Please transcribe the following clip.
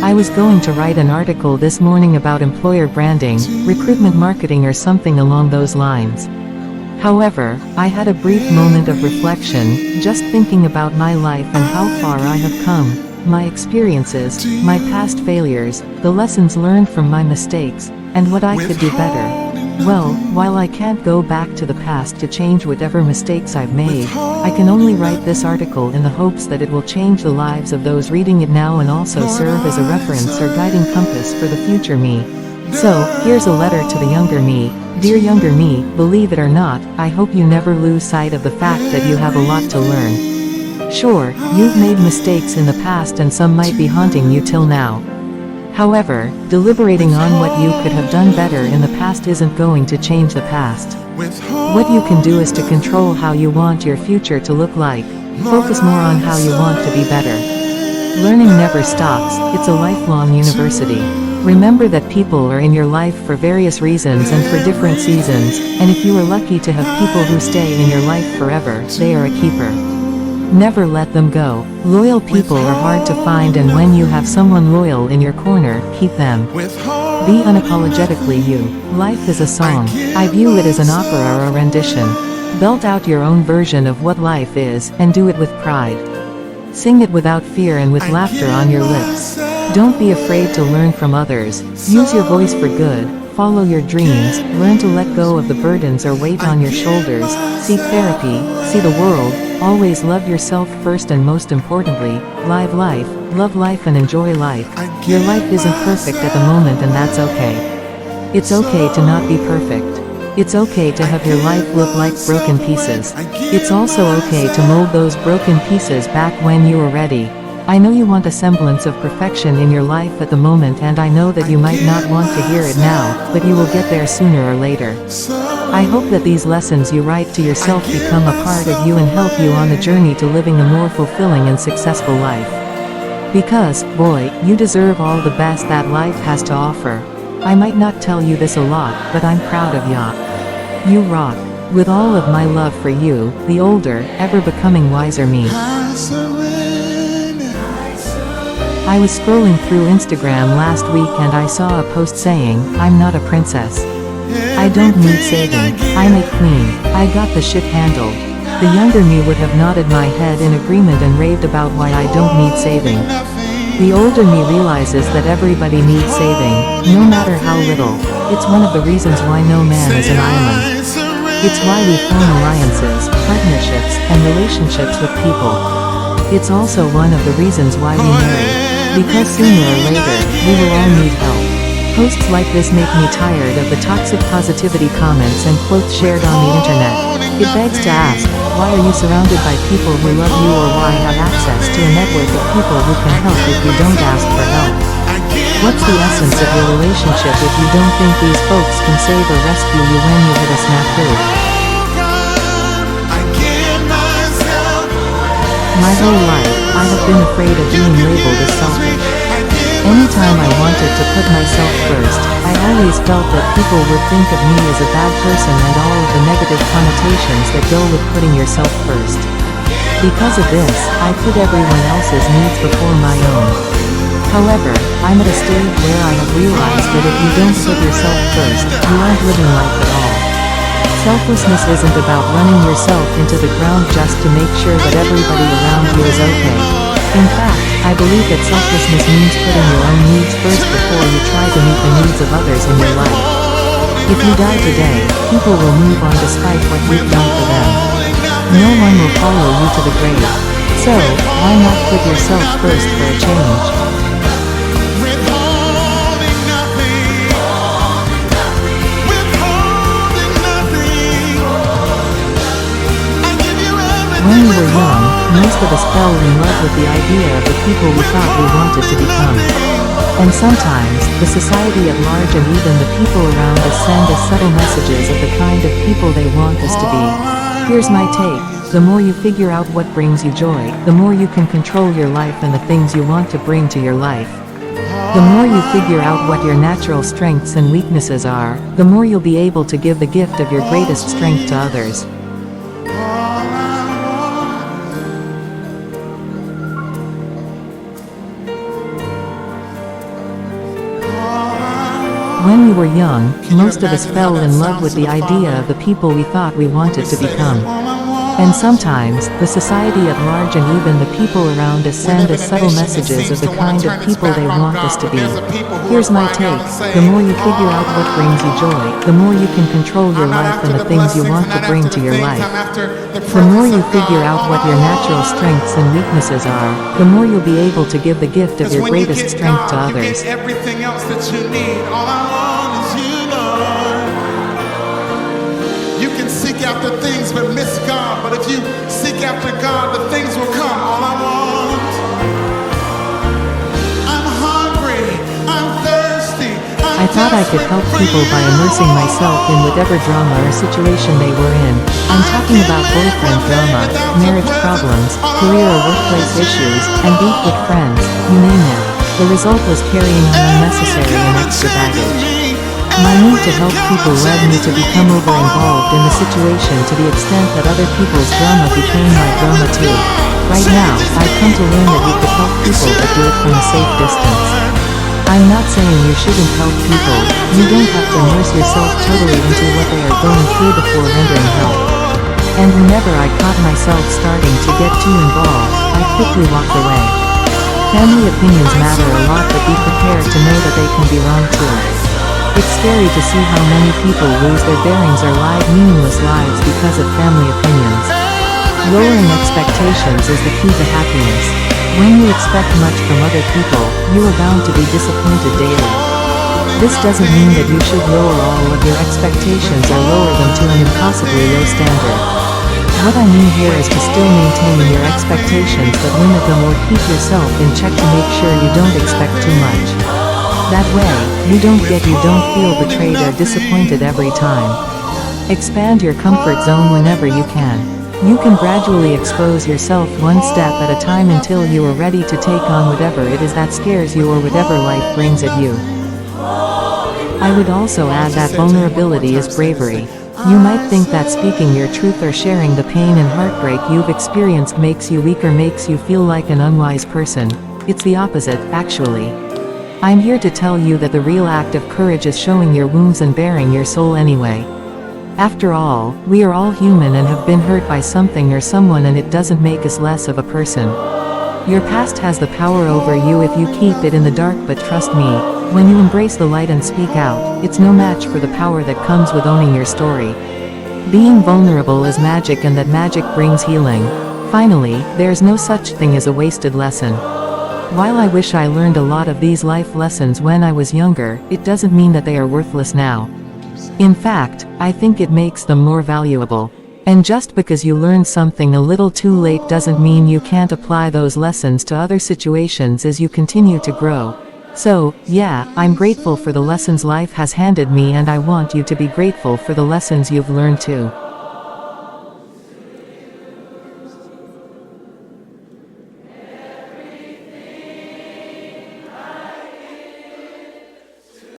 I was going to write an article this morning about employer branding, recruitment marketing or something along those lines. However, I had a brief moment of reflection, just thinking about my life and how far I have come, my experiences, my past failures, the lessons learned from my mistakes, and what I could do better. Well, while I can't go back to the past to change whatever mistakes I've made, I can only write this article in the hopes that it will change the lives of those reading it now and also serve as a reference or guiding compass for the future me. So, here's a letter to the younger me. Dear younger me, believe it or not, I hope you never lose sight of the fact that you have a lot to learn. Sure, you've made mistakes in the past and some might be haunting you till now. However, deliberating on what you could have done better in the past isn't going to change the past. What you can do is to control how you want your future to look like. Focus more on how you want to be better. Learning never stops, it's a lifelong university. Remember that people are in your life for various reasons and for different seasons, and if you are lucky to have people who stay in your life forever, they are a keeper. Never let them go. Loyal people are hard to find, and when you have someone loyal in your corner, keep them. Be unapologetically you. Life is a song. I view it as an opera or a rendition. Belt out your own version of what life is, and do it with pride. Sing it without fear and with laughter on your lips. Don't be afraid to learn from others. Use your voice for good. Follow your dreams. Learn to let go of the burdens or weight on your shoulders. Seek therapy. See the world. Always love yourself first, and most importantly, live life, love life and enjoy life. Your life isn't perfect at the moment, and that's okay. It's okay to not be perfect. It's okay to have your life look like broken pieces. It's also okay to mold those broken pieces back when you are ready. I know you want a semblance of perfection in your life at the moment, and I know that you might not want to hear it now, but you will get there sooner or later. I hope that these lessons you write to yourself become a part of you and help you on the journey to living a more fulfilling and successful life. Because, boy, you deserve all the best that life has to offer. I might not tell you this a lot, but I'm proud of ya. You rock. With all of my love for you, the older, ever becoming wiser me. I was scrolling through Instagram last week and I saw a post saying, I'm not a princess. I don't need saving. I'm a queen. I got the shit handled. The younger me would have nodded my head in agreement and raved about why I don't need saving. The older me realizes that everybody needs saving, no matter how little. It's one of the reasons why no man is an island. It's why we form alliances, partnerships, and relationships with people. It's also one of the reasons why we marry. Because sooner or later, we will all need help. Posts like this make me tired of the toxic positivity comments and quotes shared on the internet. It begs to ask, why are you surrounded by people who love you, or why have access to a network of people who can help if you don't ask for help? What's the essence of your relationship if you don't think these folks can save or rescue you when you hit a snafu? My whole life, I have been afraid of being labeled as selfish. Anytime I wanted to put myself first, I always felt that people would think of me as a bad person and all of the negative connotations that go with putting yourself first. Because of this, I put everyone else's needs before my own. However, I'm at a stage where I have realized that if you don't put yourself first, you aren't living life at all. Selflessness isn't about running yourself into the ground just to make sure that everybody around you is okay. In fact, I believe that selflessness means putting your own needs first before you try to meet the needs of others in your life. If you die today, people will move on despite what you've done for them. No one will follow you to the grave. So, why not put yourself first for a change? When we were young, most of us fell in love with the idea of the people we thought we wanted to become. And sometimes, the society at large and even the people around us send us subtle messages of the kind of people they want us to be. Here's my take. The more you figure out what brings you joy, the more you can control your life and the things you want to bring to your life. The more you figure out what your natural strengths and weaknesses are, the more you'll be able to give the gift of your greatest strength to others. When we were young, most of us fell in love with the idea of the people we thought we wanted to become. And sometimes, the society at large and even the people around us send us subtle messages of the kind of people they want us to be. Here's my take: the more you figure out what brings you joy, the more you can control your life and the things you want to bring to your life. The more you figure out what your natural strengths and weaknesses are, the more you'll be able to give the gift of your greatest strength to others. Everything else that you need, all I want is you, Lord. You can seek after things but miss God, but if you seek after God, the things will come. All I want, I'm hungry, I'm thirsty. I thought I could help people by immersing myself in whatever drama or situation they were in. I'm talking about boyfriend drama, marriage problems, career or workplace issues, and beef with friends, you name it. The result was carrying on unnecessary and extra baggage. My need to help people led me to become over-involved in the situation to the extent that other people's drama became my drama too. Right now, I've come to learn that you could help people but do it from a safe distance. I'm not saying you shouldn't help people, you don't have to immerse yourself totally into what they are going through before rendering help. And whenever I caught myself starting to get too involved, I quickly walked away. Family opinions matter a lot, but be prepared to know that they can be wrong too. It's scary to see how many people lose their bearings or live meaningless lives because of family opinions. Lowering expectations is the key to happiness. When you expect much from other people, you are bound to be disappointed daily. This doesn't mean that you should lower all of your expectations or lower them to an impossibly low standard. What I mean here is to still maintain your expectations but limit them or keep yourself in check to make sure you don't expect too much. That way, you don't feel betrayed or disappointed every time. Expand your comfort zone whenever you can. You can gradually expose yourself one step at a time until you are ready to take on whatever it is that scares you or whatever life brings at you. I would also add that vulnerability is bravery. You might think that speaking your truth or sharing the pain and heartbreak you've experienced makes you weak or makes you feel like an unwise person. It's the opposite, actually. I'm here to tell you that the real act of courage is showing your wounds and bearing your soul anyway. After all, we are all human and have been hurt by something or someone, and it doesn't make us less of a person. Your past has the power over you if you keep it in the dark, but trust me, when you embrace the light and speak out, it's no match for the power that comes with owning your story. Being vulnerable is magic, and that magic brings healing. Finally, there's no such thing as a wasted lesson. While I wish I learned a lot of these life lessons when I was younger, it doesn't mean that they are worthless now. In fact, I think it makes them more valuable. And just because you learned something a little too late doesn't mean you can't apply those lessons to other situations as you continue to grow. So, yeah, I'm grateful for the lessons life has handed me, and I want you to be grateful for the lessons you've learned too.